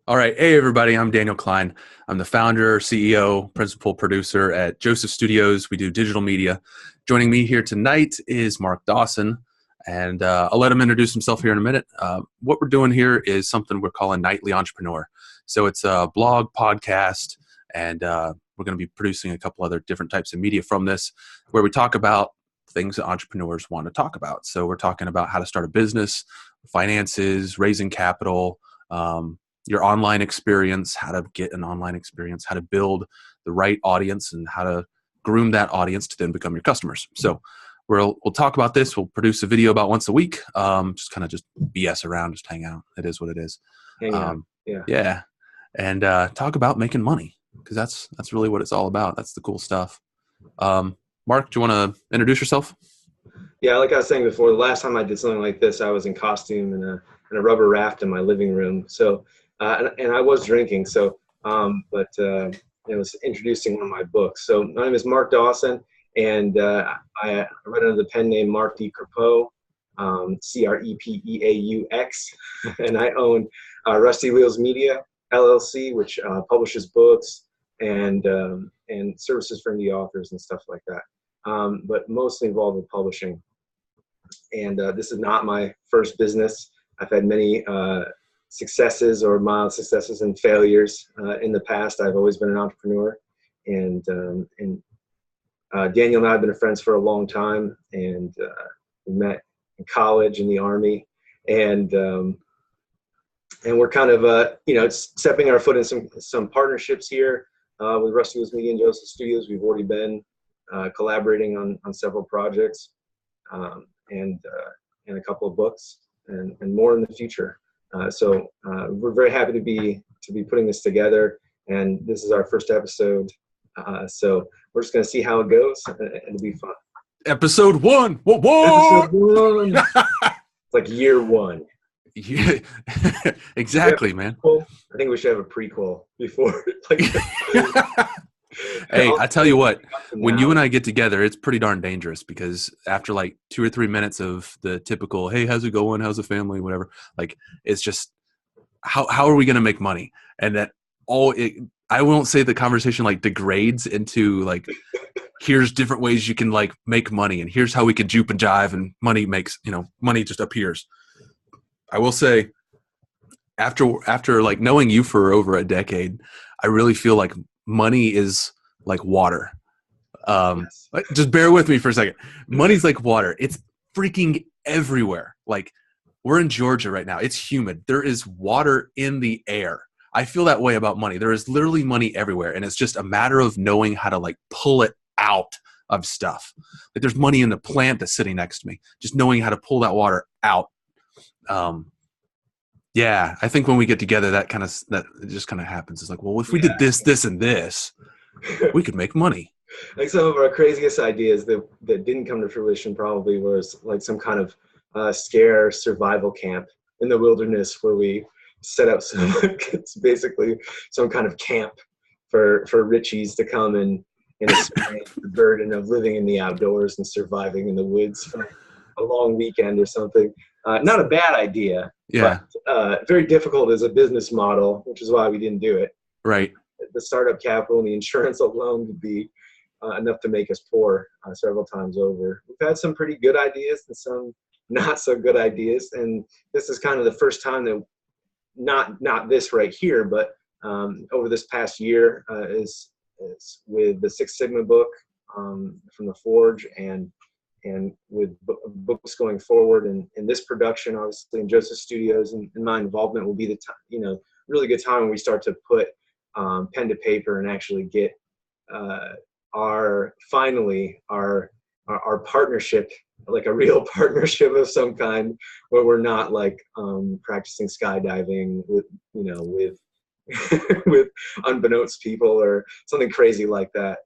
All right. Hey, everybody. I'm Daniel Klein. I'm the founder, CEO, principal producer at Joseph Studios. We do digital media. Joining me here tonight is Mark Dawson, and I'll let him introduce himself here in a minute. What we're doing here is something we're calling Nightly Entrepreneur. So it's a blog, podcast, and we're going to be producing a couple other different types of media from this where we talk about things that entrepreneurs want to talk about. So we're talking about how to start a business, finances, raising capital, your online experience, how to get an online experience, how to build the right audience, and how to groom that audience to then become your customers. So we'll talk about this. We'll produce a video about once a week. Just BS around, just hang out. It is what it is. Hang out. Yeah. Yeah, and talk about making money, because that's really what it's all about. That's the cool stuff. Mark, do you want to introduce yourself? Yeah. Like I was saying before, the last time I did something like this, I was in costume and a rubber raft in my living room. So, and I was drinking. So, it was introducing one of my books. So my name is Mark Dawson, and I write under the pen name Mark D. Crepeaux, Crepeaux, and I own Rusty Wheels Media LLC, which publishes books and services for indie authors and stuff like that. But mostly involved with publishing. And this is not my first business. I've had many successes or mild successes and failures in the past. I've always been an entrepreneur, and Daniel and I have been friends for a long time, and we met in college in the Army, and we're kind of stepping our foot in some partnerships here with Rusty Wheels Media and Joseph Studios. We've already been collaborating on several projects, and a couple of books, and more in the future. So we're very happy to be putting this together, and this is our first episode. So we're just going to see how it goes, and it'll be fun. Episode 1. Whoa. Episode 1. It's like year 1. Yeah, exactly, man. I think we should have a prequel before. Hey, I tell you what, when you and I get together, it's pretty darn dangerous, because after like 2 or 3 minutes of the typical, hey, how's it going? How's the family? Whatever. Like, it's just, how are we going to make money? And that I won't say the conversation like degrades into like, here's different ways you can like make money, and here's how we can jupe and jive, and money just appears. I will say, after like knowing you for over a decade, I really feel like money is like water. Yes. Just bear with me for a second. Money's like water. It's freaking everywhere. Like, we're in Georgia right now. It's humid. There is water in the air. I feel that way about money. There is literally money everywhere, and it's just a matter of knowing how to like pull it out of stuff. Like, there's money in the plant that's sitting next to me. Just knowing how to pull that water out. Yeah, I think when we get together, that it just kind of happens. It's like, well, if we did this, and this, we could make money. Like, some of our craziest ideas that didn't come to fruition probably was like some kind of scare survival camp in the wilderness, where we set up it's basically some kind of camp for Richies to come and experience the burden of living in the outdoors and surviving in the woods for a long weekend or something. Not a bad idea. Yeah. But very difficult as a business model, which is why we didn't do it. Right. The startup capital and the insurance alone would be enough to make us poor several times over. We've had some pretty good ideas and some not so good ideas, and this is kind of the first time that not this right here, but over this past year is with the Six Sigma book from the Forge, and with books going forward, and this production, obviously, in Joseph Studios, and my involvement will be the time, really good time when we start to put pen to paper and actually get our partnership, like a real partnership of some kind, where we're not like practicing skydiving with with unbeknownst people or something crazy like that.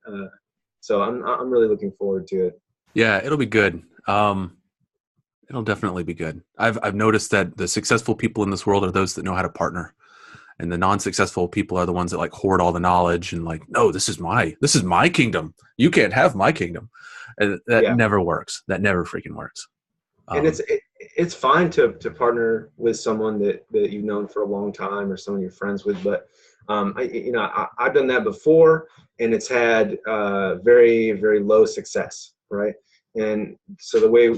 So I'm really looking forward to it. Yeah, it'll be good. It'll definitely be good. I've noticed that the successful people in this world are those that know how to partner, and the non-successful people are the ones that like hoard all the knowledge and like, no, this is my kingdom. You can't have my kingdom. And that never works. That never freaking works. And it's fine to partner with someone that you've known for a long time or someone you're friends with, but I've done that before, and it's had very, very low success, right? And so the way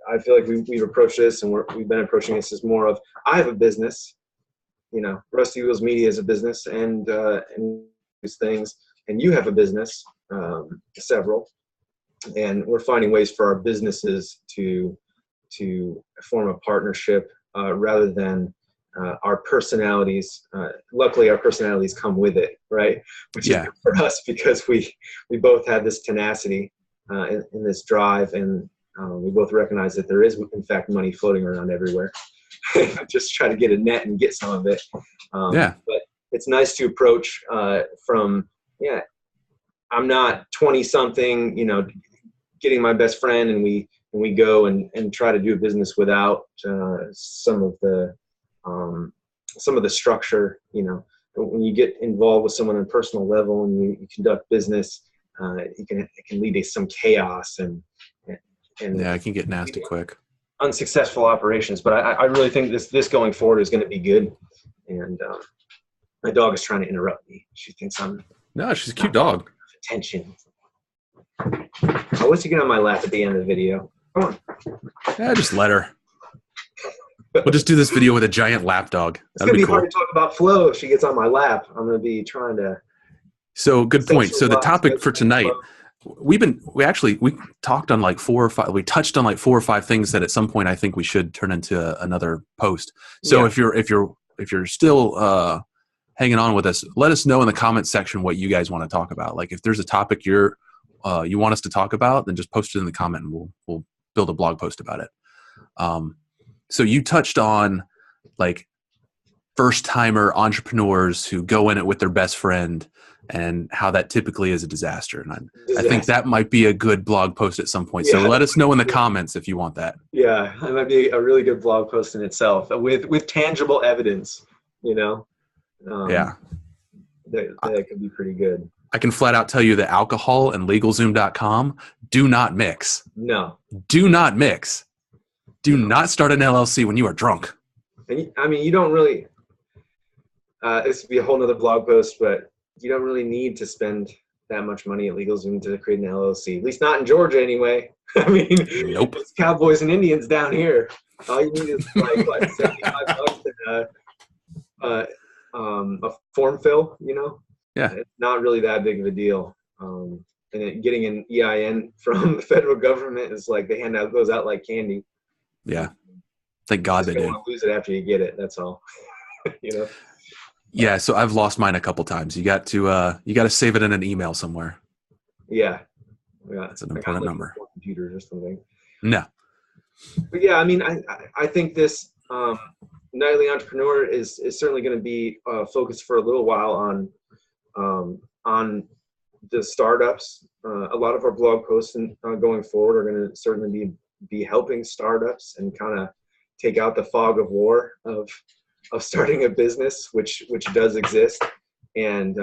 I feel like we've approached this, and we've been approaching this, is more of, I have a business, Rusty Wheels Media is a business, and these things, and you have a business, several, and we're finding ways for our businesses to form a partnership rather than our personalities. Luckily, our personalities come with it, right? Which is good for us, because we both have this tenacity in this drive, and we both recognize that there is, in fact, money floating around everywhere. Just try to get a net and get some of it. But it's nice to approach from, I'm not 20-something, getting my best friend, and we go and try to do a business without some of the structure. When you get involved with someone on a personal level and you conduct business, it can lead to some chaos and it can get nasty quick. Unsuccessful operations. But I really think this going forward is going to be good. And my dog is trying to interrupt me. She thinks I'm she's a cute dog. Attention. I wish you get on my lap at the end of the video. Come on. Yeah, just let her. We'll just do this video with a giant lap dog. It's going to be cool. Hard to talk about Flo if she gets on my lap. I'm going to be trying to. So good point. So the topic for tonight, we talked on like 4 or 5. We touched on like 4 or 5 things that at some point I think we should turn into another post. So if you're still hanging on with us, let us know in the comments section what you guys want to talk about. Like if there's a topic you want us to talk about, then just post it in the comment, and we'll build a blog post about it. So you touched on like first timer entrepreneurs who go in it with their best friend, and how that typically is a disaster. And I think that might be a good blog post at some point. So let us know in the comments if you want that. Yeah, that might be a really good blog post in itself with tangible evidence, that could be pretty good. I can flat out tell you that alcohol and LegalZoom.com do not mix. No. Do not mix. Do not start an LLC when you are drunk. And you don't really, this would be a whole nother blog post, but you don't really need to spend that much money at LegalZoom to create an LLC. At least not in Georgia anyway. Nope. It's cowboys and Indians down here. All you need is like $75 and a form fill, Yeah. It's not really that big of a deal. And getting an EIN from the federal government is like they hand those out like candy. Yeah. Thank God they do. You don't want to lose it after you get it. That's all. Yeah, so I've lost mine a couple times. You got to save it in an email somewhere. Yeah. That's an important number. Computers or something. No. But yeah, I think this Nightly Entrepreneur is certainly going to be focused for a little while on the startups. A lot of our blog posts going forward are going to certainly be helping startups and kind of take out the fog of war of starting a business, which does exist, and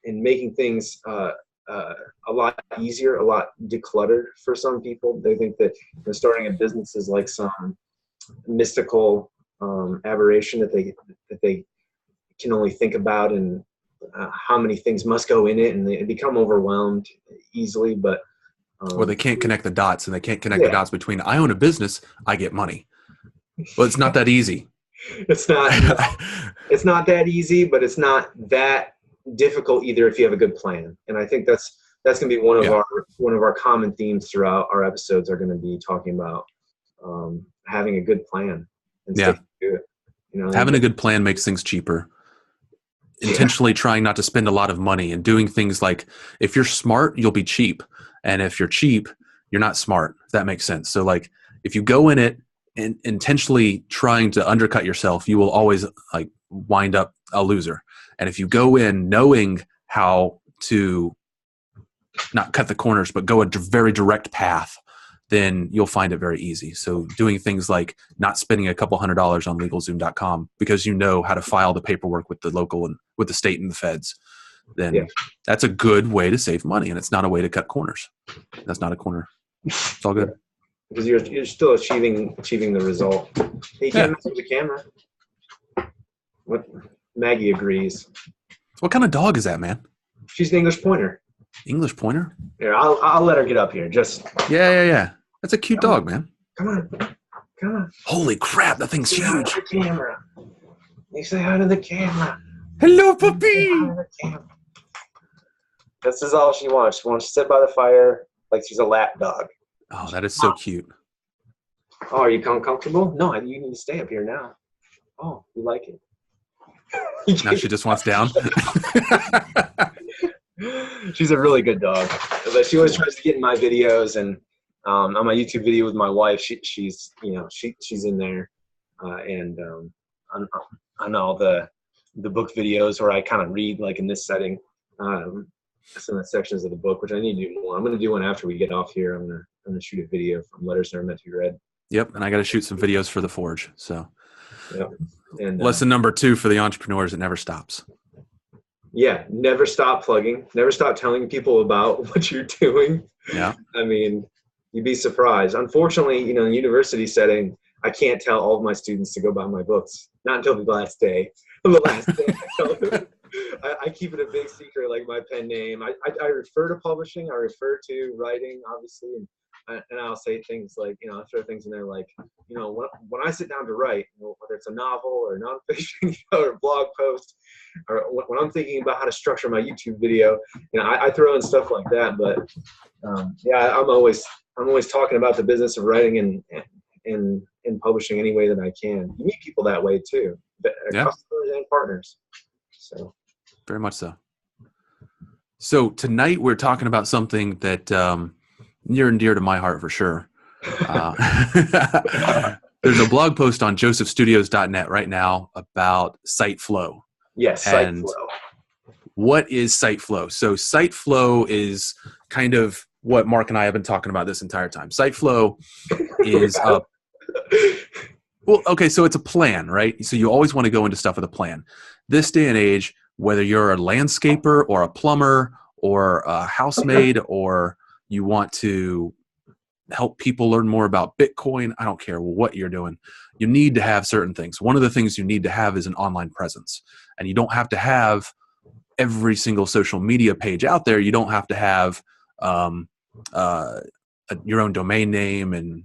making things a lot easier, a lot decluttered for some people. They think that starting a business is like some mystical aberration that they can only think about, and how many things must go in it, and they become overwhelmed easily. But or they can't connect the dots, and they can't connect the dots between I own a business, I get money. Well, it's not that easy. It's not that easy, but it's not that difficult either if you have a good plan. And I think that's going to be one of our common themes throughout our episodes are going to be talking about having a good plan and sticking to it. Having a good plan makes things cheaper. Intentionally trying not to spend a lot of money and doing things like, if you're smart, you'll be cheap. And if you're cheap, you're not smart. If that makes sense. So like if you go in it and intentionally trying to undercut yourself, you will always like wind up a loser. And if you go in knowing how to not cut the corners, but go a very direct path, then you'll find it very easy. So doing things like not spending a couple $100 on LegalZoom.com because you know how to file the paperwork with the local and with the state and the feds, then that's a good way to save money. And it's not a way to cut corners. That's not a corner. It's all good. because you're still achieving the result. You can't mess with the camera. What Maggie agrees. What kind of dog is that, man? She's an English pointer. English pointer? Here, I'll let her get up here. Just yeah. That's a cute dog, man. Come on. Holy crap, that thing's huge. The camera. You say hi to the camera. Hello, puppy. This is all she wants. She wants to sit by the fire like she's a lap dog. Oh, that is so cute. Oh, are you comfortable? No, you need to stay up here now. Oh, you like it? Now she just wants down. She's a really good dog. She always tries to get in my videos, and on my YouTube video with my wife, she's in there, and on all the book videos where I kind of read like in this setting, some of the sections of the book, which I need to do more. I'm going to do one after we get off here. I'm going to shoot a video from Letters Never Meant to Be Read. Yep, and I got to shoot some videos for The Forge. So, yep. And lesson number 2 for the entrepreneurs: it never stops. Yeah, never stop plugging. Never stop telling people about what you're doing. Yeah. I mean, you'd be surprised. Unfortunately, in the university setting, I can't tell all of my students to go buy my books. Not until the last day. I keep it a big secret, like my pen name. I refer to publishing. I refer to writing, obviously, and I'll say things like, I'll throw things in there like, when I sit down to write, whether it's a novel or nonfiction or a blog post, or when I'm thinking about how to structure my YouTube video, I throw in stuff like that. But I'm always talking about the business of writing and publishing any way that I can. You meet people that way too, customers and partners. So very much so. So tonight we're talking about something that near and dear to my heart for sure. There's a blog post on josephstudios.net right now about SiteFlow. Yes, and SiteFlow. What is SiteFlow? So SiteFlow is kind of what Mark and I have been talking about this entire time. SiteFlow is so it's a plan, right? So you always want to go into stuff with a plan. This day and age, whether you're a landscaper or a plumber or a housemaid or you want to help people learn more about Bitcoin, I don't care what you're doing, you need to have certain things. One of the things you need to have is an online presence. And you don't have to have every single social media page out there. You don't have to have your own domain name, and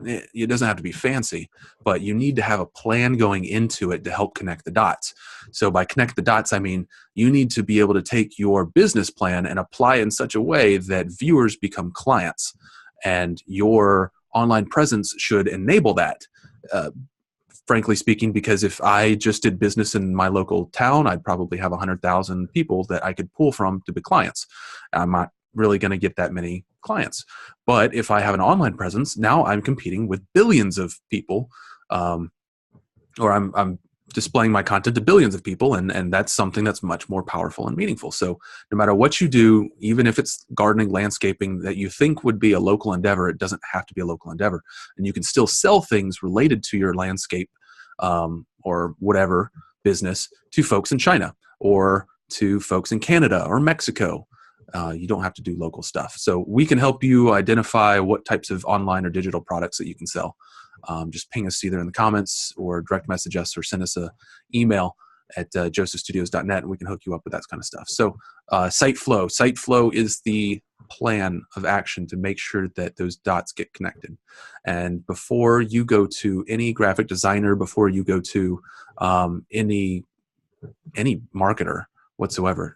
it doesn't have to be fancy, but you need to have a plan going into it to help connect the dots. So by connect the dots, I mean you need to be able to take your business plan and apply it in such a way that viewers become clients, and your online presence should enable that. Frankly speaking, because if I just did business in my local town, I'd probably have 100,000 people that I could pull from to be clients. I'm not really going to get that many clients. But if I have an online presence, now I'm competing with billions of people, or I'm displaying my content to billions of people, and that's something that's much more powerful and meaningful. So no matter what you do, even if it's gardening, landscaping that you think would be a local endeavor, it doesn't have to be a local endeavor. And you can still sell things related to your landscape or whatever business to folks in China or to folks in Canada or Mexico. You don't have to do local stuff. So we can help you identify what types of online or digital products that you can sell. Just ping us either in the comments or direct message us or send us an email at josephstudios.net and we can hook you up with that kind of stuff. So SiteFlow. SiteFlow is the plan of action to make sure that those dots get connected. And before you go to any graphic designer, before you go to any marketer whatsoever,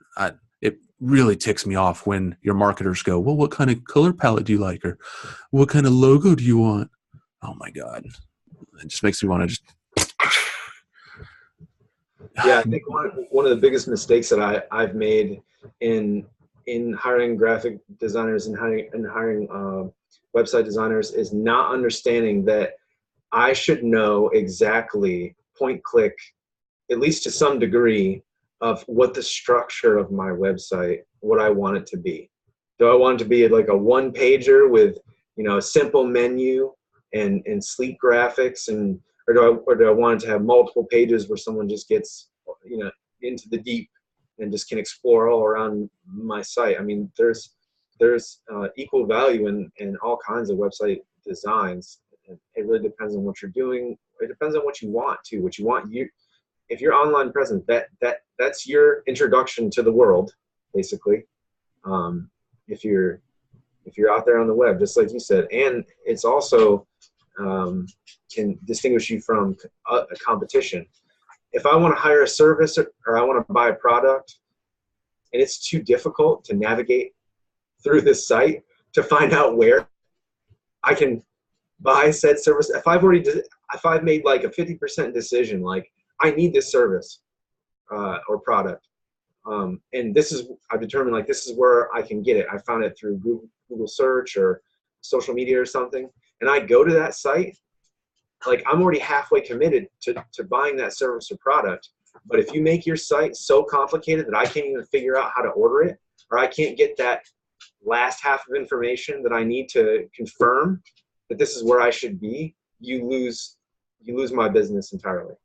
it really ticks me off when your marketers go, well, what kind of color palette do you like? Or what kind of logo do you want? Oh my God. It just makes me want to just. Yeah, I think one of the biggest mistakes that I've made in hiring graphic designers and hiring website designers is not understanding that I should know exactly point click, at least to some degree, of what the structure of my website, what I want it to be. Do I want it to be like a one pager with a simple menu and sleek graphics, or do I want it to have multiple pages where someone just gets into the deep and just can explore all around my site? I mean, there's equal value in all kinds of website designs. It really depends on what you're doing. It depends on what you want too. What you want, if you're online present, that's your introduction to the world, basically. If you're out there on the web, just like you said, and it's also can distinguish you from a competition. If I want to hire a service or I want to buy a product, and it's too difficult to navigate through this site to find out where I can buy said service, if I've made like a 50% decision, like I need this service or product, and I've determined like this is where I can get it. I found it through Google search or social media or something, and I go to that site, like I'm already halfway committed to buying that service or product. But if you make your site so complicated that I can't even figure out how to order it, or I can't get that last half of information that I need to confirm that this is where I should be, you lose my business entirely.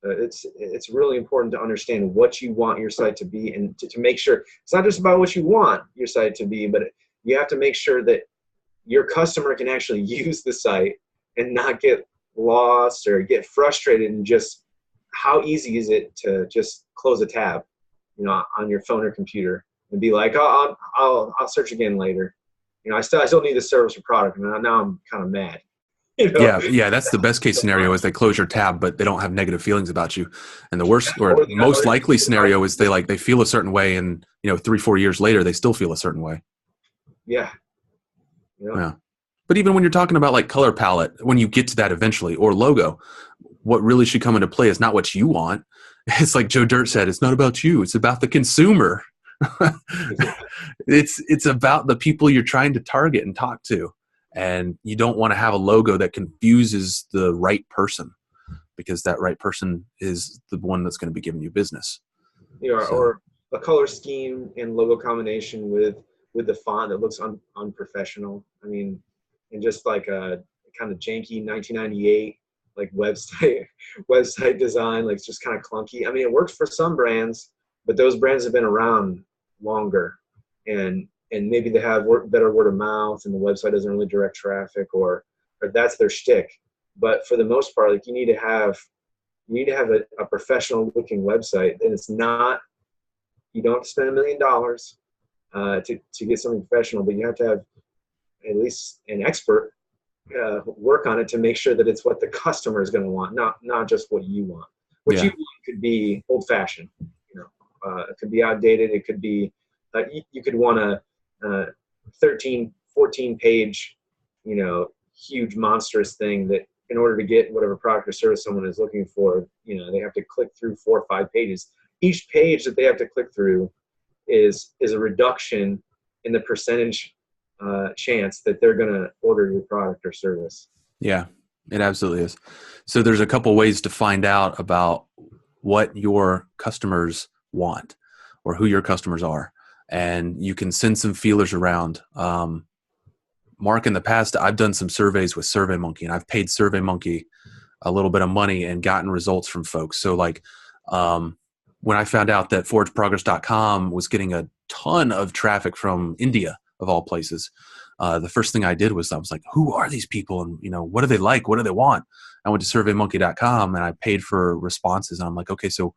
It's really important to understand what you want your site to be, and to make sure it's not just about what you want your site to be, but you have to make sure that your customer can actually use the site and not get lost or get frustrated, and just how easy is it to just close a tab, on your phone or computer and be like, oh, I'll search again later. I still need the service or product, and now I'm kind of mad. Yeah, that's the best case scenario is they close your tab, but they don't have negative feelings about you. And the worst or most likely scenario is they feel a certain way, and 3-4 years later they still feel a certain way. Yeah. But even when you're talking about like color palette, when you get to that eventually, or logo, what really should come into play is not what you want. It's like Joe Dirt said, it's not about you. It's about the consumer. It's about the people you're trying to target and talk to. And you don't want to have a logo that confuses the right person, because that right person is the one that's going to be giving you business. Or a color scheme and logo combination with the font that looks unprofessional. I mean, and just like a kind of janky 1998 like website design, like it's just kind of clunky. I mean, it works for some brands, but those brands have been around longer, and maybe they have better word of mouth, and the website doesn't really direct traffic, or that's their shtick. But for the most part, like you need to have a professional looking website, and you don't have to spend $1 million to get something professional, but you have to have at least an expert work on it to make sure that it's what the customer is going to want, not just what you want. What you want could be old fashioned, it could be outdated. It could be you could want a 13, 14 page, huge monstrous thing that in order to get whatever product or service someone is looking for, they have to click through 4 or 5 pages. Each page that they have to click through is a reduction in the percentage chance that they're going to order your product or service. Yeah, it absolutely is. So there's a couple ways to find out about what your customers want or who your customers are. And you can send some feelers around. Mark, in the past, I've done some surveys with SurveyMonkey, and I've paid SurveyMonkey a little bit of money and gotten results from folks. So like when I found out that ForgeProgress.com was getting a ton of traffic from India, of all places, the first thing I did was I was like, who are these people? And, what do they like? What do they want? I went to SurveyMonkey.com and I paid for responses. And I'm like, okay, so,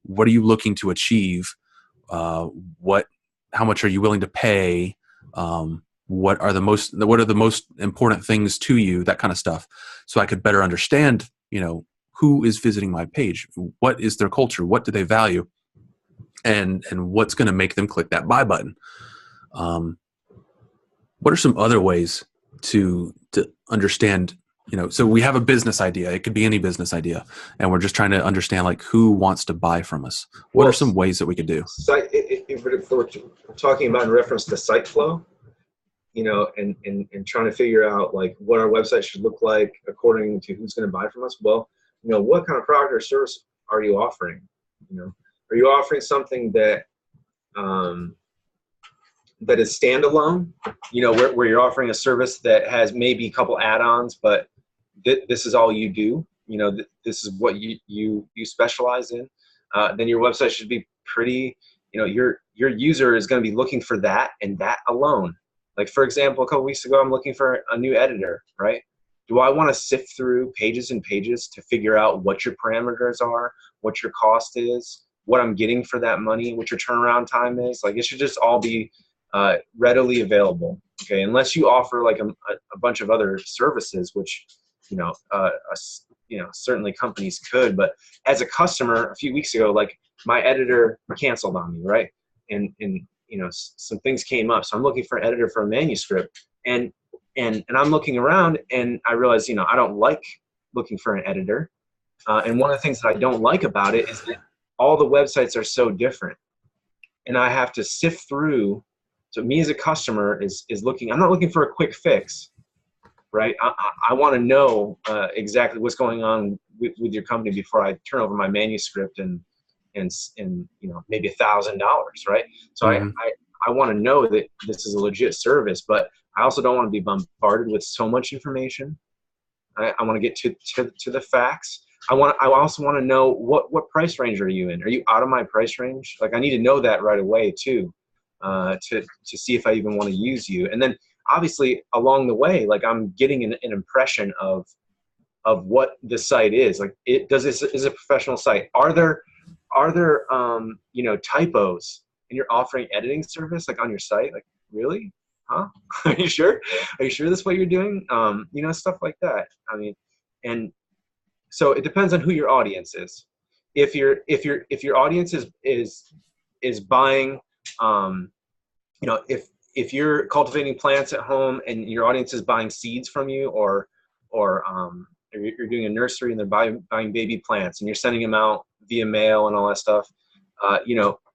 what are you looking to achieve? How much are you willing to pay? What are the most important things to you? That kind of stuff. So I could better understand, who is visiting my page? What is their culture? What do they value? And what's going to make them click that buy button? What are some other ways to understand, so we have a business idea. It could be any business idea. And we're just trying to understand like who wants to buy from us. What are some ways that we could do? If we're talking about in reference to site flow, and trying to figure out like what our website should look like according to who's going to buy from us. Well, what kind of product or service are you offering? Are you offering something that that is standalone, where you're offering a service that has maybe a couple add-ons, but this is all you do, this is what you specialize in, then your website should be pretty, your user is going to be looking for that and that alone. Like, for example, a couple weeks ago, I'm looking for a new editor, right? Do I want to sift through pages and pages to figure out what your parameters are, what your cost is, what I'm getting for that money, what your turnaround time is? Like, it should just all be readily available, okay? Unless you offer like a bunch of other services, which, certainly companies could. But as a customer, a few weeks ago, like, my editor canceled on me, right? And some things came up, so I'm looking for an editor for a manuscript, and I'm looking around, and I realize, I don't like looking for an editor. And one of the things that I don't like about it is that all the websites are so different, and I have to sift through. So me as a customer is looking. I'm not looking for a quick fix, right? I want to know exactly what's going on with your company before I turn over my manuscript and maybe $1,000, right? So Mm-hmm. I want to know that this is a legit service, but I also don't want to be bombarded with so much information. I want to get to the facts. I also want to know what price range are you in? Are you out of my price range? Like, I need to know that right away too, to see if I even want to use you. And then obviously along the way, like, I'm getting an impression of what the site is. Like, is a professional site? Are there typos, and you're offering editing service like on your site? Like, really? Huh? Are you sure? Are you sure that's what you're doing? Stuff like that. I mean, and so it depends on who your audience is. If your audience is buying, if you're cultivating plants at home and your audience is buying seeds from you, or you're doing a nursery and they're buying baby plants and you're sending them out via mail and all that stuff,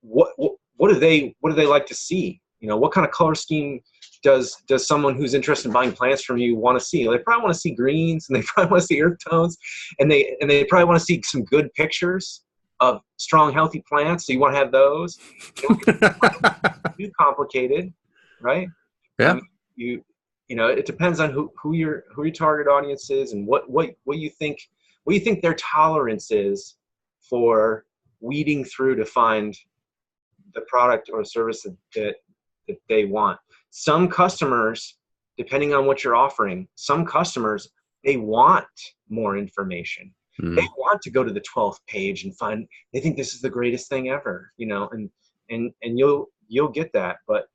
what do they like to see? What kind of color scheme does someone who's interested in buying plants from you want to see? They probably want to see greens, and they probably want to see earth tones, and they probably want to see some good pictures of strong, healthy plants. So you want to have those. Too complicated, right? Yeah. It depends on who your target audience is, and what you think their tolerance is for weeding through to find the product or service that they want. Some customers, depending on what you're offering, they want more information. Mm-hmm. They want to go to the 12th page and they think this is the greatest thing ever, and you'll get that. But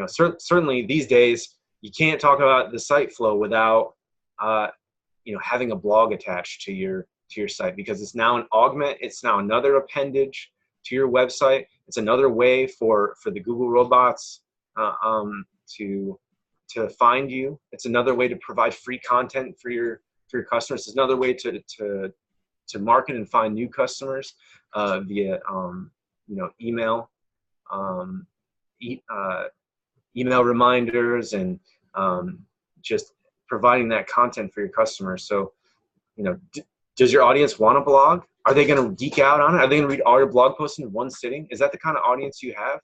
certainly these days you can't talk about the site flow without having a blog attached to your site, because it's now an augment. It's now another appendage to your website. It's another way for the Google robots to find you. It's another way to provide free content for your customers. It's another way to market and find new customers via email, email reminders, and just providing that content for your customers. So, does your audience want a blog? Are they going to geek out on it? Are they going to read all your blog posts in one sitting? Is that the kind of audience you have?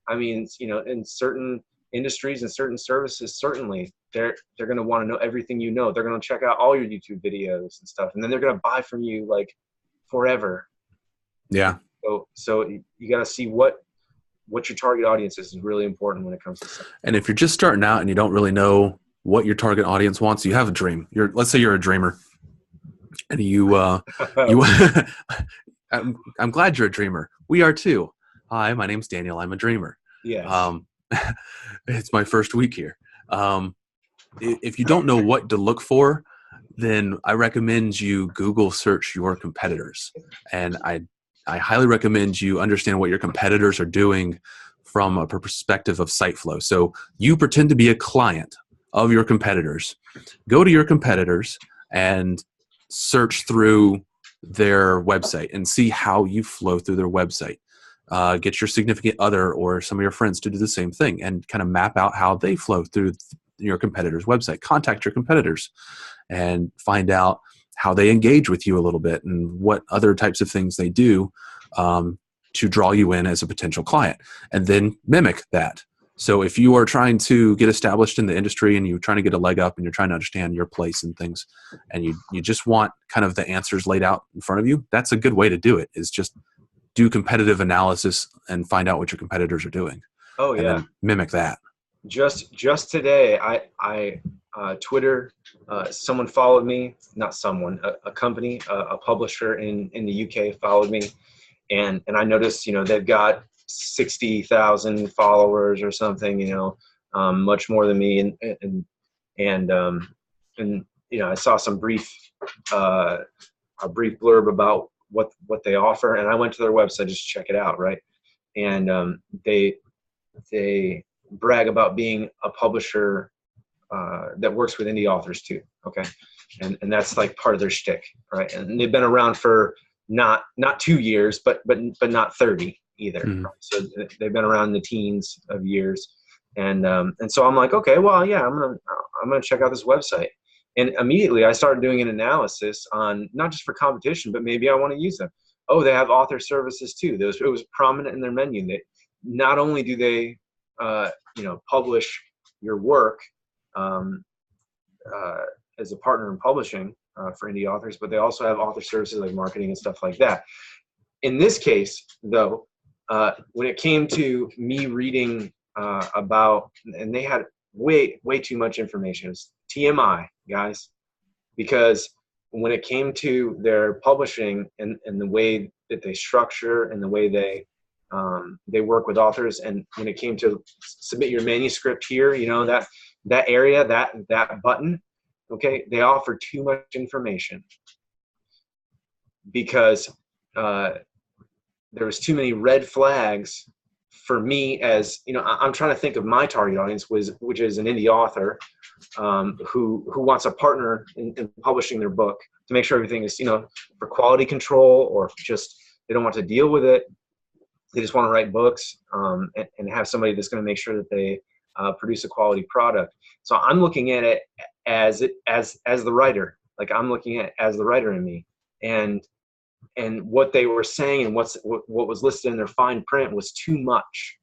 I mean, in certain industries and certain services, certainly they're going to want to know everything you know. They're going to check out all your YouTube videos and stuff, and then they're going to buy from you like forever. Yeah. So you got to see what your target audience is really important when it comes to stuff. And if you're just starting out and you don't really know what your target audience wants, you have a dream. Let's say you're a dreamer. And I'm glad you're a dreamer. We are too. Hi, my name's Daniel. I'm a dreamer. Yes. It's my first week here. If you don't know what to look for, then I recommend you Google search your competitors. And I highly recommend you understand what your competitors are doing from a perspective of site flow. So you pretend to be a client of your competitors. Go to your competitors and search through their website and see how you flow through their website. Get your significant other or some of your friends to do the same thing and kind of map out how they flow through your competitor's website. Contact your competitors and find out how they engage with you a little bit and what other types of things they do to draw you in as a potential client, and then mimic that. So if you are trying to get established in the industry and you're trying to get a leg up and you're trying to understand your place and things, and you just want kind of the answers laid out in front of you, that's a good way to do it, is just do competitive analysis and find out what your competitors are doing. Oh, and yeah. then mimic that. just today, I Twitter, someone followed me, not someone, a company, a publisher in the UK followed me, and I noticed, they've got 60,000 followers or something, much more than me, and I saw some a brief blurb about what they offer, and I went to their website just to check it out, right? And they brag about being a publisher that works with indie authors too. Okay, and that's like part of their shtick, right? And they've been around for not 2 years, but not 30 either. Mm. Right? So they've been around in the teens of years, and so I'm like, okay, well, yeah, I'm gonna check out this website. And immediately I started doing an analysis on not just for competition, but maybe I want to use them. Oh, they have author services too. It was prominent in their menu. That not only do they publish your work as a partner in publishing for indie authors, but they also have author services like marketing and stuff like that. In this case, though, when it came to me reading about, and they had way too much information. It's TMI, guys, because when it came to their publishing and the way that they structure and the way they work with authors, and when it came to submit your manuscript here, that area, that button, okay, they offer too much information because there was too many red flags for me. As I'm trying to think of my target audience, which is an indie author who wants a partner in publishing their book to make sure everything is for quality control, or just they don't want to deal with it. They just want to write books and have somebody that's going to make sure that they produce a quality product. So I'm looking at it as the writer. Like, I'm looking at it as the writer in me, and what they were saying and what was listed in their fine print was too much.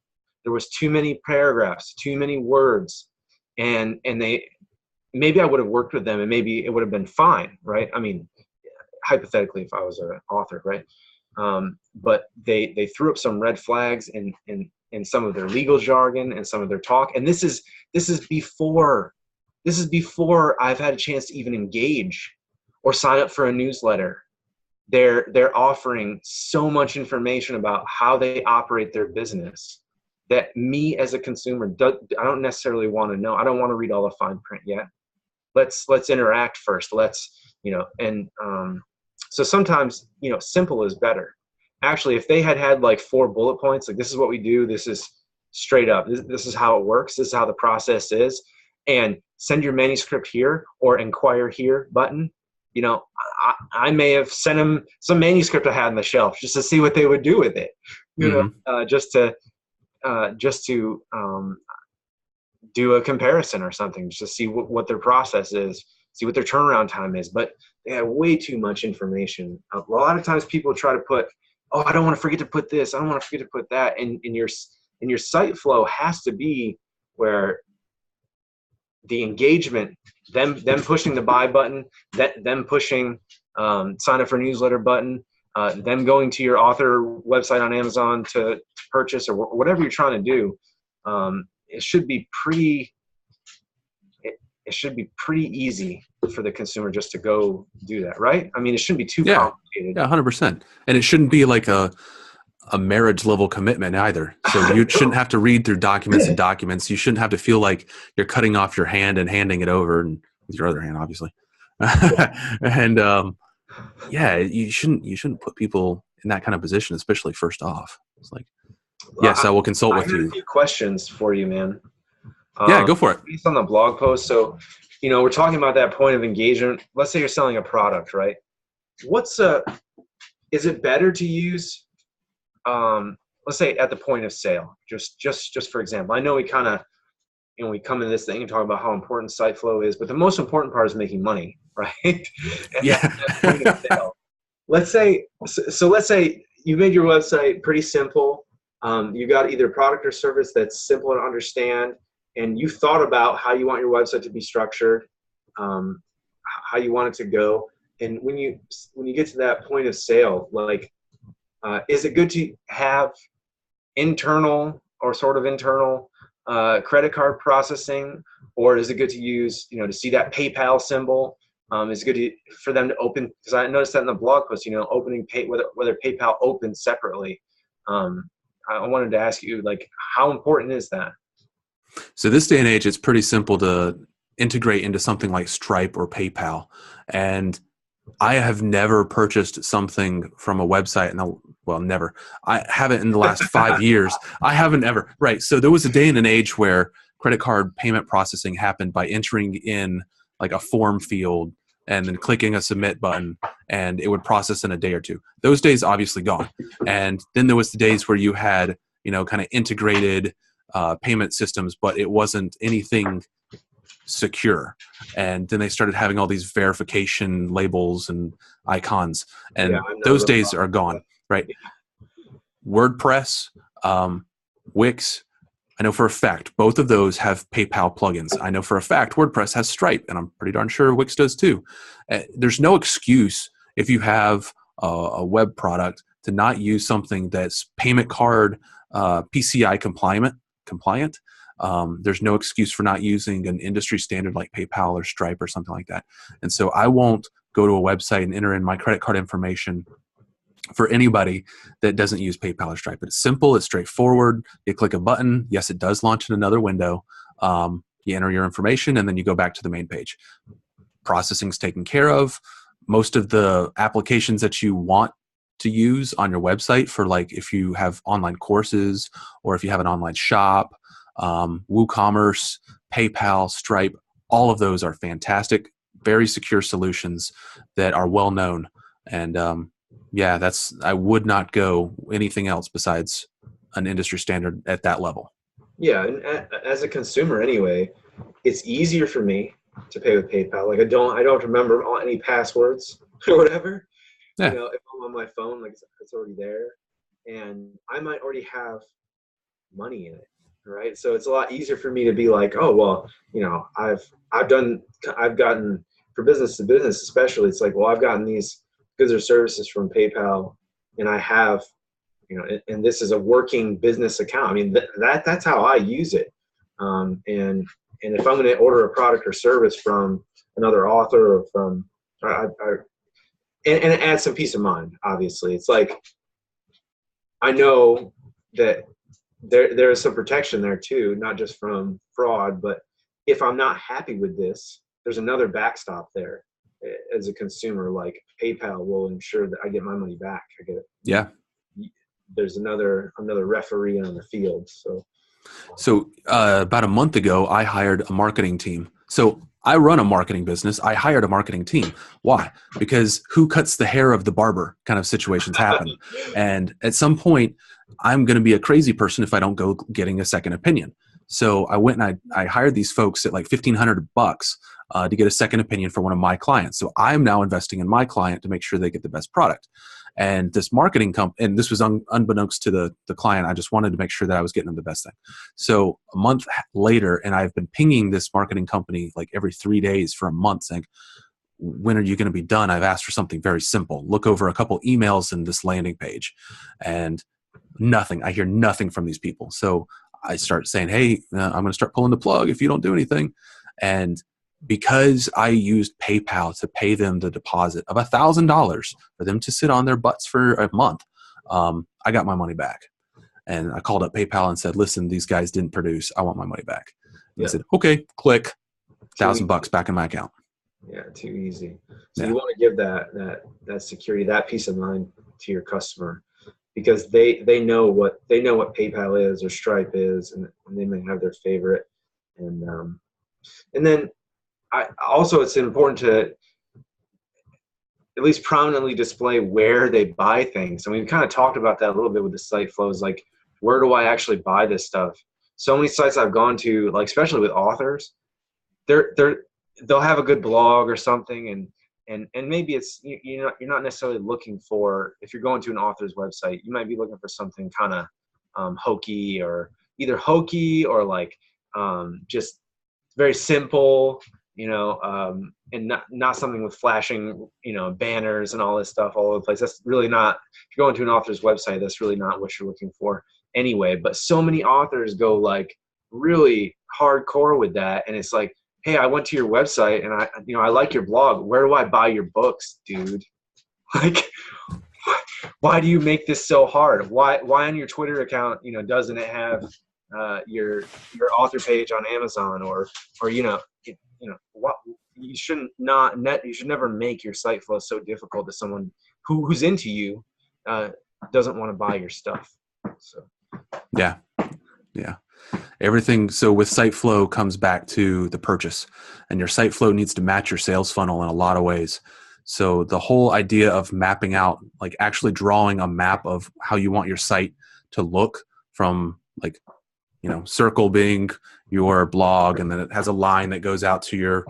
There was too many paragraphs, too many words, and maybe I would have worked with them and maybe it would have been fine, right? I mean, hypothetically, if I was an author, right? But they threw up some red flags in some of their legal jargon and some of their talk. And this is before I've had a chance to even engage or sign up for a newsletter. They're offering so much information about how they operate their business that me as a consumer, I don't necessarily want to know. I don't want to read all the fine print yet. Let's interact first. So sometimes, simple is better. Actually, if they had like 4 bullet points, like, this is what we do, this is straight up, this is how it works, this is how the process is, and send your manuscript here or inquire here button, I may have sent them some manuscript I had on the shelf just to see what they would do with it, just to do a comparison or something, just to see what their process is, see what their turnaround time is. But they have way too much information. A lot of times people try to put, oh, I don't want to forget to put this, I don't want to forget to put that. And your site flow has to be where the engagement, them pushing the buy button, them pushing sign up for newsletter button, them going to your author website on Amazon to purchase, or whatever you're trying to do. It should be pretty easy for the consumer just to go do that, right? I mean, it shouldn't be too complicated. Yeah, 100%. And it shouldn't be like a marriage level commitment either. So you shouldn't have to read through documents and documents. You shouldn't have to feel like you're cutting off your hand and handing it over, and with your other hand, obviously. And you shouldn't put people in that kind of position, especially first off. It's like, yes, I will consult with you. I have a few questions for you, man. Yeah, go for it. Based on the blog post. So, we're talking about that point of engagement. Let's say you're selling a product, right? Is it better to use, let's say at the point of sale, just for example? I know we kind of, we come into this thing and talk about how important site flow is, but the most important part is making money, right? Yeah. That point of sale. Let's say you made your website pretty simple. You got either product or service that's simple to understand, and you thought about how you want your website to be structured, how you want it to go. And when you get to that point of sale, like, is it good to have internal or sort of internal credit card processing, or is it good to use, to see that PayPal symbol? Is it good for them to open? Because I noticed that in the blog post, opening whether PayPal opens separately. I wanted to ask you, like, how important is that? So this day and age, it's pretty simple to integrate into something like Stripe or PayPal. And I have never purchased something from a website. Never. I haven't in the last 5 years. I haven't ever. Right. So there was a day and an age where credit card payment processing happened by entering in like a form field and then clicking a submit button, and it would process in a day or two. Those days obviously gone. And then there was the days where you had, kind of integrated payment systems, but it wasn't anything secure. And then they started having all these verification labels and icons, and those days are gone, right? WordPress, Wix, I know for a fact both of those have PayPal plugins. I know for a fact WordPress has Stripe, and I'm pretty darn sure Wix does too. There's no excuse if you have a web product to not use something that's payment card PCI compliant. There's no excuse for not using an industry standard like PayPal or Stripe or something like that. And so I won't go to a website and enter in my credit card information for anybody that doesn't use PayPal or Stripe. It's simple. It's straightforward. You click a button. Yes, it does launch in another window. You enter your information, and then you go back to the main page. Processing's taken care of. Most of the applications that you want to use on your website for, like, if you have online courses or if you have an online shop, WooCommerce, PayPal, Stripe, all of those are fantastic, very secure solutions that are well known. And I would not go anything else besides an industry standard at that level. Yeah, and as a consumer anyway, it's easier for me to pay with PayPal. Like I don't remember any passwords or whatever. Yeah. If I'm on my phone, like it's already there, and I might already have money in it, right? So it's a lot easier for me to be like, oh well, I've gotten, for business to business especially, it's like, well, I've gotten these goods or services from PayPal, and I have, and this is a working business account. I mean, that's how I use it. And if I'm going to order a product or service from another author or from, and it adds some peace of mind. Obviously, it's like I know that there is some protection there too, not just from fraud, but if I'm not happy with this, there's another backstop there. As a consumer, like PayPal will ensure that I get my money back. I get it. Yeah. There's another referee on the field. So about a month ago, I hired a marketing team. So I run a marketing business. I hired a marketing team. Why? Because who cuts the hair of the barber kind of situations happen. And at some point, I'm going to be a crazy person if I don't go getting a second opinion. So I went and I hired these folks at like $1,500 to get a second opinion for one of my clients. So I'm now investing in my client to make sure they get the best product. And this marketing company, and this was unbeknownst to the client, I just wanted to make sure that I was getting them the best thing. So a month later, and I've been pinging this marketing company like every 3 days for a month saying, when are you going to be done? I've asked for something very simple. Look over a couple emails in this landing page. And nothing. I hear nothing from these people. So I start saying, hey, I'm going to start pulling the plug if you don't do anything. And because I used PayPal to pay them the deposit of $1,000 for them to sit on their butts for a month, I got my money back. And I called up PayPal and said, listen, these guys didn't produce. I want my money back. Yeah. I said, okay, click, $1,000 back in my account. Yeah, too easy. So you want to give that security, that peace of mind to your customer, because they know what PayPal is or Stripe is, and they may have their favorite. And then it's important to at least prominently display where they buy things. And we kind of talked about that a little bit with the site flows, like where do I actually buy this stuff? So many sites I've gone to, like especially with authors, they'll have a good blog or something, and maybe it's you're not necessarily looking for, if you're going to an author's website, you might be looking for something kind of hokey or like just very simple, and not something with flashing, banners and all this stuff all over the place. That's really not, if you're going to an author's website, that's really not what you're looking for anyway. But so many authors go like really hardcore with that. And it's like, hey, I went to your website and I like your blog. Where do I buy your books, dude? Like, why do you make this so hard? Why on your Twitter account, doesn't it have your author page on Amazon or what? You should never make your site flow so difficult that someone who's into you doesn't want to buy your stuff. So yeah. Everything. So with site flow comes back to the purchase, and your site flow needs to match your sales funnel in a lot of ways. So the whole idea of mapping out, like actually drawing a map of how you want your site to look, from like, circle being your blog, and then it has a line that goes out to your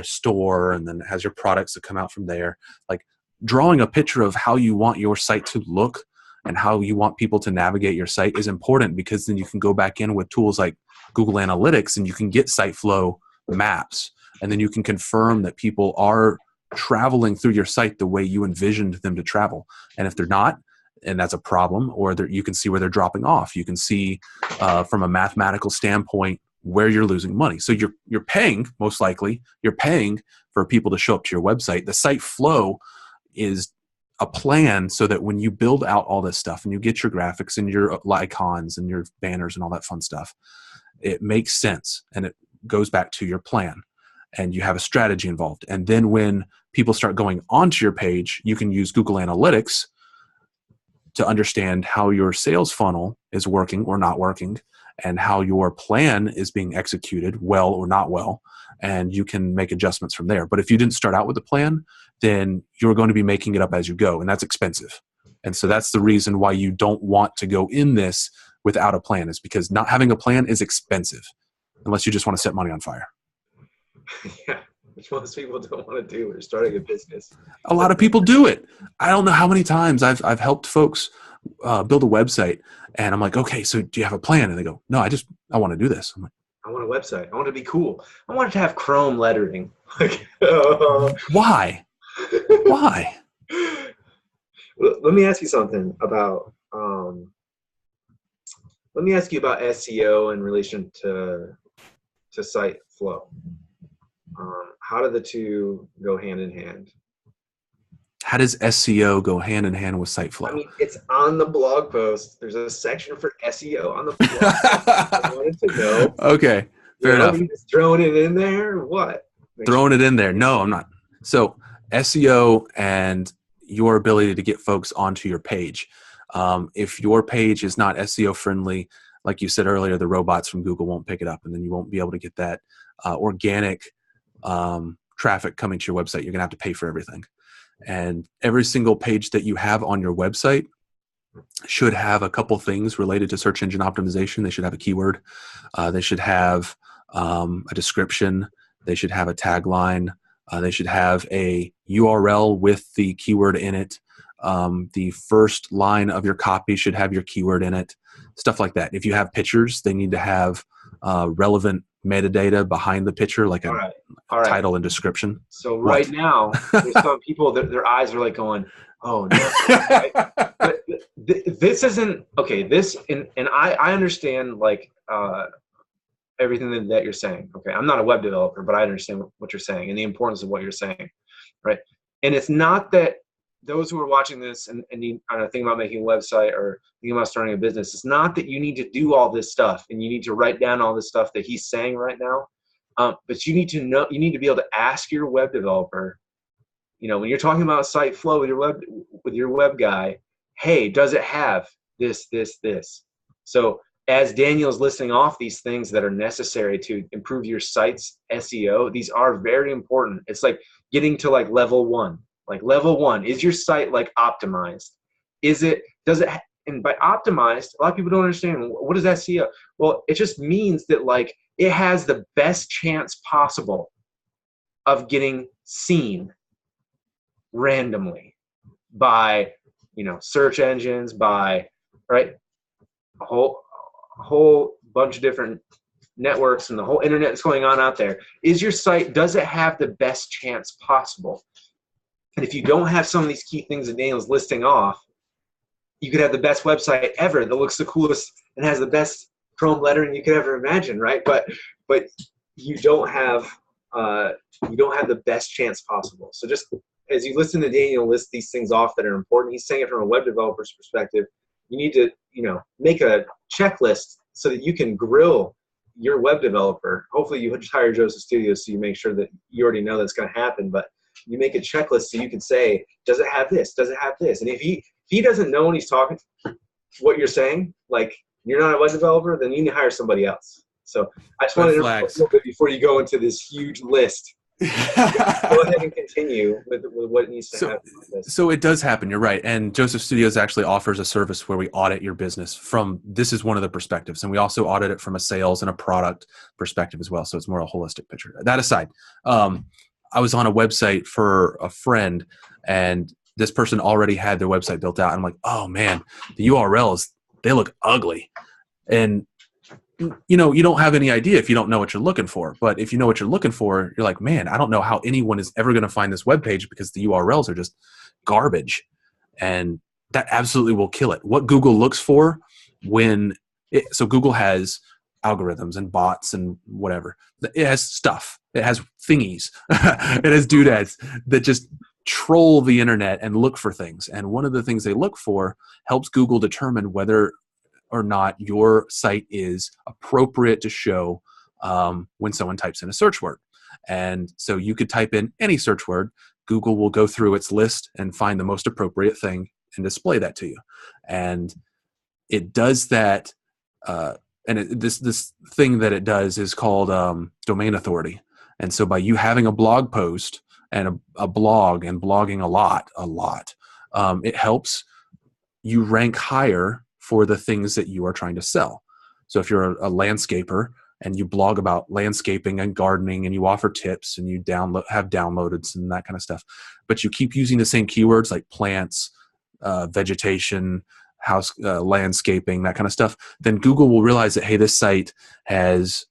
store, and then it has your products that come out from there. Like drawing a picture of how you want your site to look and how you want people to navigate your site is important, because then you can go back in with tools like Google Analytics and you can get site flow maps, and then you can confirm that people are traveling through your site the way you envisioned them to travel. And if they're not, and that's a problem, or you can see where they're dropping off. You can see from a mathematical standpoint where you're losing money. So you're paying, most likely, you're paying for people to show up to your website. The site flow is a plan so that when you build out all this stuff and you get your graphics and your icons and your banners and all that fun stuff, it makes sense, and it goes back to your plan, and you have a strategy involved. And then when people start going onto your page, you can use Google Analytics to understand how your sales funnel is working or not working, and how your plan is being executed well or not well, and you can make adjustments from there. But if you didn't start out with a plan, then you're going to be making it up as you go, and that's expensive. And so that's the reason why you don't want to go in this without a plan, is because not having a plan is expensive, unless you just want to set money on fire. Yeah, which most people don't want to do when they're starting a business. A lot of people do it. I don't know how many times I've helped folks build a website, and I'm like, okay, so do you have a plan? And they go, no, I want to do this. I'm like, I want a website. I want it to be cool. I want it to have Chrome lettering. Like, why? Why? Let me ask you something about. Let me ask you about SEO in relation to site flow. How do the two go hand in hand? How does SEO go hand in hand with site flow? I mean, it's on the blog post. There's a section for SEO on the blog post. I wanted to know. Okay, fair enough. You just throwing it in there or what? Throwing it in there. No, I'm not. So SEO and your ability to get folks onto your page. If your page is not SEO friendly, like you said earlier, the robots from Google won't pick it up, and then you won't be able to get that organic traffic coming to your website. You're going to have to pay for everything. And every single page that you have on your website should have a couple things related to search engine optimization. They should have a keyword. They should have a description. They should have a tagline. They should have a URL with the keyword in it. The first line of your copy should have your keyword in it. Stuff like that. If you have pictures, they need to have relevant metadata behind the picture, like a title and description. So right now, there's some people that their eyes are like going, "Oh no!" Right? But this isn't okay. This and I understand like everything that you're saying. Okay, I'm not a web developer, but I understand what you're saying and the importance of what you're saying, right? And it's not that those who are watching this and you think about making a website or thinking about starting a business, it's not that you need to do all this stuff and you need to write down all this stuff that he's saying right now. But you need to know, you need to be able to ask your web developer, when you're talking about site flow with your web guy, hey, does it have this? So as Daniel's listing off these things that are necessary to improve your site's SEO, these are very important. It's like getting to like level one. Like level one, is your site like optimized? And by optimized, a lot of people don't understand, what is SEO? Well, it just means that like it has the best chance possible of getting seen randomly by, search engines, by, right? A whole bunch of different networks and the whole internet that's going on out there. Is your site, does it have the best chance possible? And if you don't have some of these key things that Daniel's listing off, you could have the best website ever that looks the coolest and has the best Chrome lettering you could ever imagine, right? But you don't have the best chance possible. So just as you listen to Daniel list these things off that are important, he's saying it from a web developer's perspective. You need to, make a checklist so that you can grill your web developer. Hopefully you just hire Joseph Studios so you make sure that you already know that's going to happen, but you make a checklist so you can say, does it have this? Does it have this? And if he doesn't know when he's talking what you're saying, like you're not a web developer, then you need to hire somebody else. So I just wanted to a little bit before you go into this huge list. Go ahead and continue with what needs to happen. So it does happen. You're right. And Joseph Studios actually offers a service where we audit your business from, this is one of the perspectives. And we also audit it from a sales and a product perspective as well. So it's more a holistic picture. That aside, I was on a website for a friend and this person already had their website built out. I'm like, oh man, the URLs, they look ugly. And you don't have any idea if you don't know what you're looking for. But if you know what you're looking for, you're like, man, I don't know how anyone is ever going to find this web page because the URLs are just garbage. And that absolutely will kill it. What Google looks for so Google has algorithms and bots and whatever. It has stuff. It has thingies. It has doodads that just troll the internet and look for things. And one of the things they look for helps Google determine whether or not your site is appropriate to show when someone types in a search word. And so you could type in any search word. Google will go through its list and find the most appropriate thing and display that to you. And it does that. This thing that it does is called domain authority. And so by you having a blog post and a blog and blogging a lot, it helps you rank higher for the things that you are trying to sell. So if you're a landscaper and you blog about landscaping and gardening and you offer tips and you have downloads and that kind of stuff, but you keep using the same keywords like plants, vegetation, house, landscaping, that kind of stuff, then Google will realize that, hey, this site has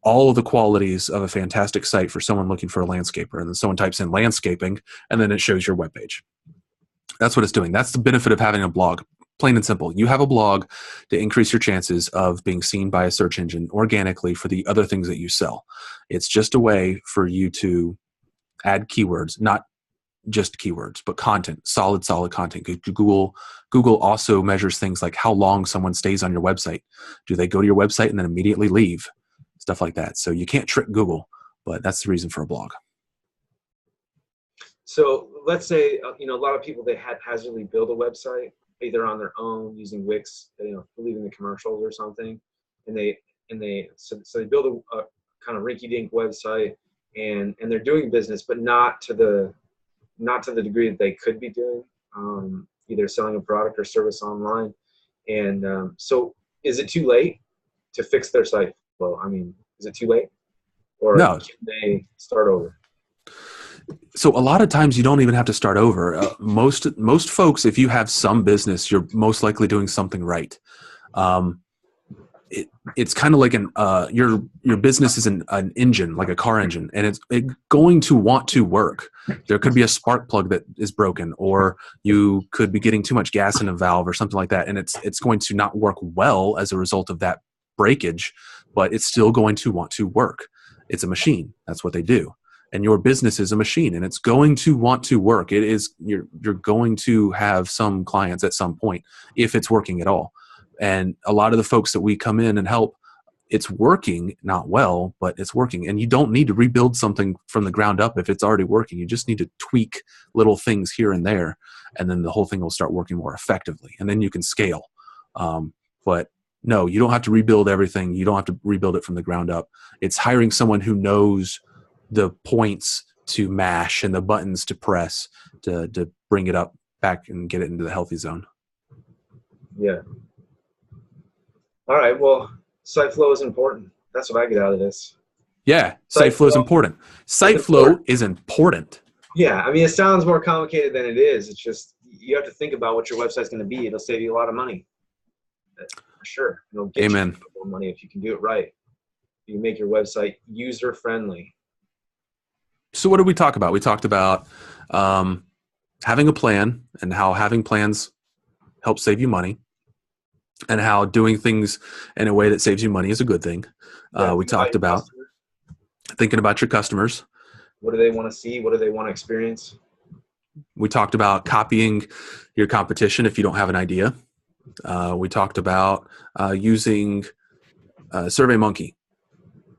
all of the qualities of a fantastic site for someone looking for a landscaper. And then someone types in landscaping and then it shows your webpage. That's what it's doing. That's the benefit of having a blog. Plain and simple. You have a blog to increase your chances of being seen by a search engine organically for the other things that you sell. It's just a way for you to add keywords, not just keywords, but content, solid content. Google also measures things like how long someone stays on your website. Do they go to your website and then immediately leave? Stuff like that. So you can't trick Google, but that's the reason for a blog. So let's say, a lot of people, they haphazardly build a website, either on their own using Wix, believing the commercials or something, and they build a kind of rinky-dink website, and they're doing business, but not to the degree that they could be doing, either selling a product or service online. And so, is it too late to fix their site flow? I mean, is it too late, or no? Can they start over? So a lot of times you don't even have to start over. Most folks, if you have some business, you're most likely doing something right. It's kind of like your business is an engine, like a car engine, and it's going to want to work. There could be a spark plug that is broken, or you could be getting too much gas in a valve or something like that, and it's going to not work well as a result of that breakage, but it's still going to want to work. It's a machine. That's what they do. And your business is a machine, and it's going to want to work. You're going to have some clients at some point if it's working at all. And a lot of the folks that we come in and help, it's working, not well, but it's working. And you don't need to rebuild something from the ground up if it's already working. You just need to tweak little things here and there, and then the whole thing will start working more effectively. And then you can scale. But no, you don't have to rebuild everything. You don't have to rebuild it from the ground up. It's hiring someone who knows the points to mash and the buttons to press to bring it up back and get it into the healthy zone. Yeah. All right. Well, site flow is important. That's what I get out of this. Yeah. Site flow is important. Site flow is important. Yeah. I mean, it sounds more complicated than it is. It's just, you have to think about what your website's going to be. It'll save you a lot of money. For sure. It'll get Amen. you more money if you can do it right. You make your website user friendly. So what did we talk about? We talked about having a plan and how having plans helps save you money. and how doing things in a way that saves you money is a good thing. We talked about thinking about your customers. What do they want to see? What do they want to experience? We talked about copying your competition if you don't have an idea. We talked about using SurveyMonkey.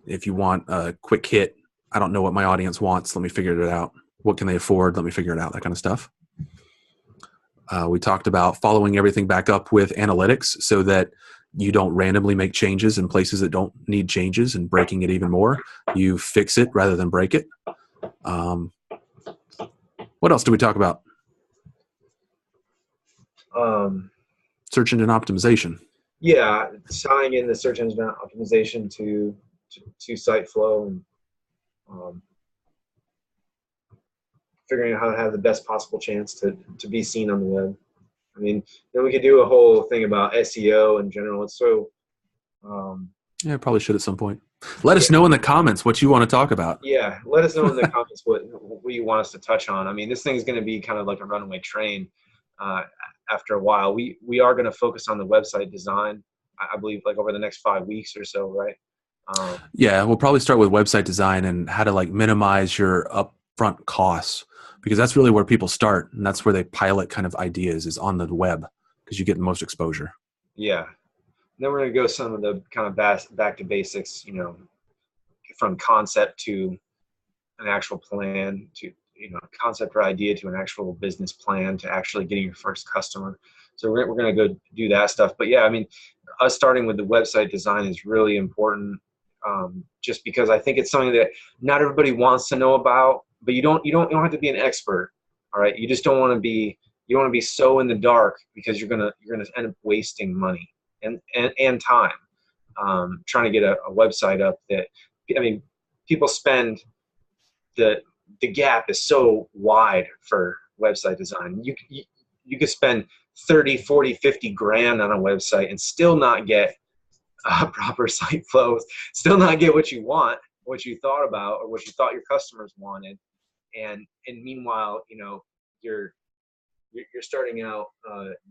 If you want a quick hit, I don't know what my audience wants, let me figure it out. What can they afford? Let me figure it out, that kind of stuff. We talked about following everything back up with analytics so that you don't randomly make changes in places that don't need changes and breaking it even more. You fix it rather than break it. What else do we talk about? Search engine optimization. Yeah, tying in the search engine optimization to site flow and figuring out how to have the best possible chance to be seen on the web. I mean, then we could do a whole thing about SEO in general. It's so yeah, I probably should at some point. Let us know in the comments what you want to talk about. Yeah, let us know in the comments what you want us to touch on. I mean, this thing is going to be kind of like a runaway train after a while. We are going to focus on the website design, I believe, like over the next 5 weeks or so, right? Yeah, we'll probably start with website design and how to like minimize your upfront costs, because that's really where people start, and that's where they pilot kind of ideas is on the web, because you get the most exposure. Yeah. Then we're going to go some of the kind of back to basics, you know, from concept to an actual plan to, you know, concept or idea to an actual business plan to actually getting your first customer. So we're going to go do that stuff. But yeah, I mean, us starting with the website design is really important, just because I think it's something that not everybody wants to know about, but you don't have to be an expert. All right. You just don't want to be so in the dark, because you're going to end up wasting money and time trying to get a website up that, I mean, people spend, the gap is so wide for website design. You could spend 30, 40, 50 grand on a website and still not get proper site flows, still not get what you want, what you thought about, or what you thought your customers wanted. And meanwhile, you know, you're starting out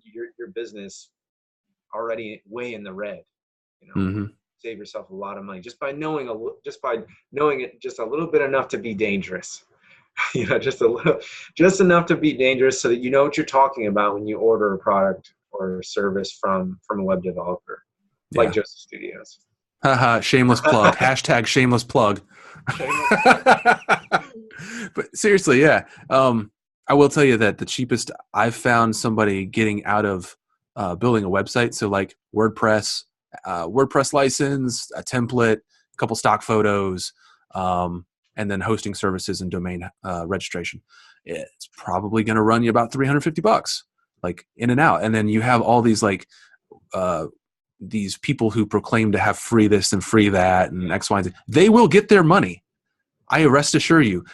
your business already way in the red, you know. Mm-hmm. Save yourself a lot of money just by knowing it just a little bit enough to be dangerous. You know, just enough to be dangerous so that you know what you're talking about when you order a product or a service from a web developer like Joseph Studios. Haha, shameless plug. Hashtag shameless plug. But seriously, yeah. I will tell you that the cheapest I've found somebody getting out of building a website, so like WordPress license, a template, a couple stock photos, and then hosting services and domain registration. It's probably going to run you about $350, like in and out. And then you have all these like these people who proclaim to have free this and free that and X, Y, and Z. They will get their money. I rest assure you,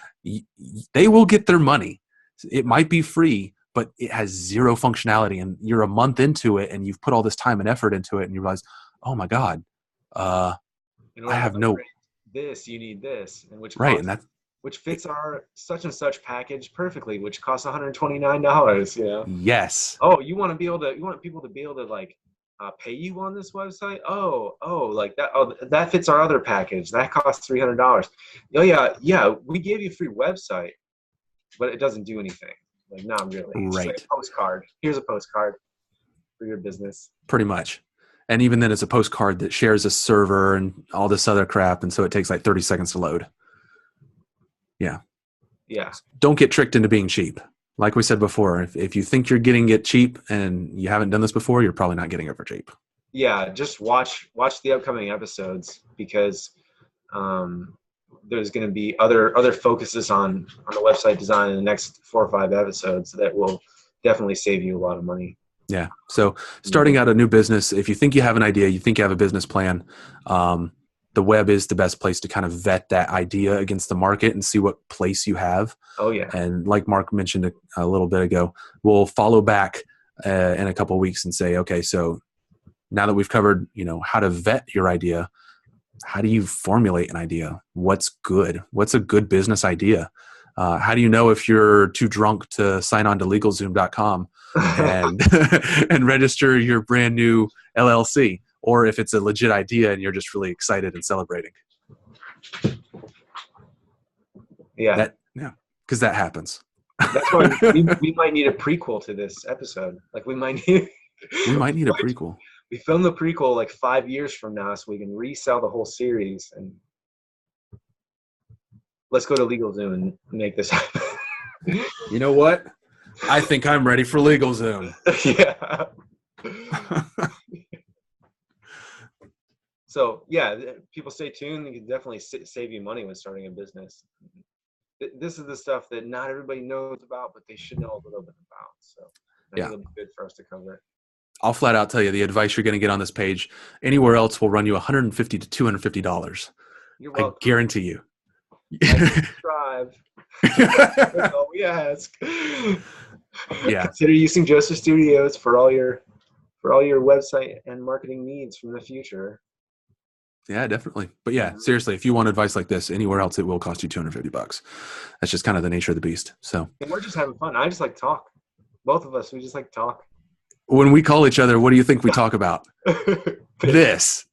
they will get their money. It might be free, but it has zero functionality, and you're a month into it and you've put all this time and effort into it, and you realize, oh my God, I have no this, you need this, and which fits our such and such package perfectly, which costs $129. You know? Yes. Oh, you want people to be able to like pay you on this website? Oh, like that. Oh, that fits our other package. That costs $300. Oh yeah. We gave you a free website, but it doesn't do anything. Like, not really. It's right. Like a postcard. Here's a postcard for your business. Pretty much. And even then, it's a postcard that shares a server and all this other crap, and so it takes like 30 seconds to load. Yeah. Yeah. Don't get tricked into being cheap. Like we said before, if you think you're getting it cheap and you haven't done this before, you're probably not getting it for cheap. Yeah, just watch the upcoming episodes, because there's going to be other focuses on the website design in the next 4 or 5 episodes that will definitely save you a lot of money. Yeah. So starting out a new business, if you think you have an idea, you think you have a business plan, the web is the best place to kind of vet that idea against the market and see what place you have. Oh yeah. And like Mark mentioned a little bit ago, we'll follow back in a couple of weeks and say, okay, so now that we've covered, you know, how to vet your idea, how do you formulate an idea? What's good? What's a good business idea? How do you know if you're too drunk to sign on to LegalZoom.com and and register your brand new LLC, or if it's a legit idea and you're just really excited and celebrating? Yeah, because that happens. That's why we might need a prequel to this episode. Like we might need a prequel. We film the prequel like 5 years from now, so we can resell the whole series. And let's go to LegalZoom and make this happen. You know what? I think I'm ready for LegalZoom. Yeah. So yeah, people stay tuned. It can definitely save you money when starting a business. This is the stuff that not everybody knows about, but they should know a little bit about. So I think it'll be good for us to cover it. I'll flat out tell you the advice you're going to get on this page. Anywhere else will run you $150 to $250. You're welcome. I guarantee you. Subscribe. That's all we ask. Yeah. Consider using Joseph Studios for all your website and marketing needs from the future. Yeah, definitely. But yeah, seriously, if you want advice like this anywhere else, it will cost you $250. That's just kind of the nature of the beast. So, and we're just having fun. I just like to talk. Both of us, we just like to talk. When we call each other, what do you think we talk about? This.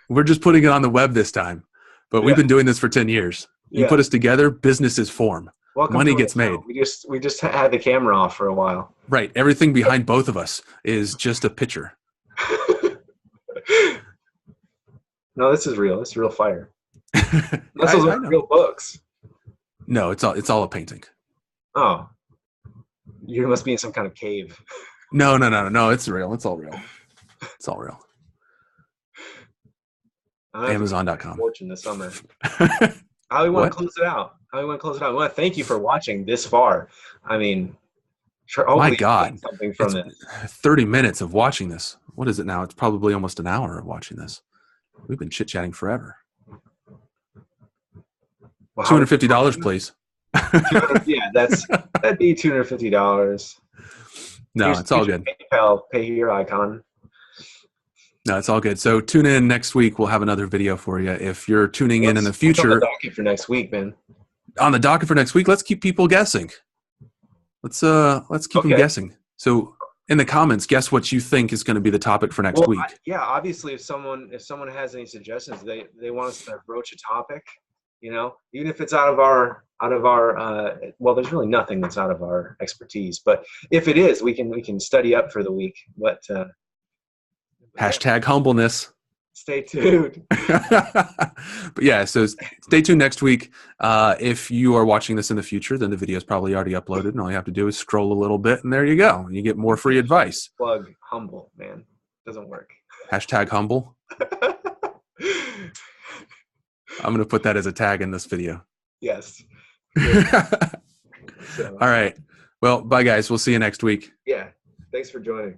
We're just putting it on the web this time. But we've been doing this for 10 years. You put us together, businesses form. Money gets made. We just had the camera off for a while. Right. Everything behind both of us is just a picture. No, this is real. This is real fire. This is real books. No, it's all a painting. Oh. You must be in some kind of cave. No. It's real. It's all real. It's all real. Amazon.com. Fortune this summer. How do we want to close it out? I want to thank you for watching this far. I mean, my God, something from this. 30 minutes of watching this. What is it now? It's probably almost an hour of watching this. We've been chit-chatting forever. Well, $250, please. Yeah, that'd be $250. No, it's all good. PayPal, pay your icon. No, it's all good. So tune in next week. We'll have another video for you. If you're tuning in the future. On the docket for next week, man. On the docket for next week, let's keep people guessing. Let's keep them guessing. So in the comments, guess what you think is going to be the topic for next week. Obviously, if someone has any suggestions, they want us to broach a topic, even if it's out of our well, there's really nothing that's out of our expertise, but if it is, we can study up for the week. But hashtag humbleness. Stay tuned. But yeah, so stay tuned next week. If you are watching this in the future, then the video is probably already uploaded, and all you have to do is scroll a little bit, and there you go. You get more free advice. Plug humble, man. Doesn't work. Hashtag humble. I'm going to put that as a tag in this video. Yes. All right. Well, bye, guys. We'll see you next week. Yeah. Thanks for joining.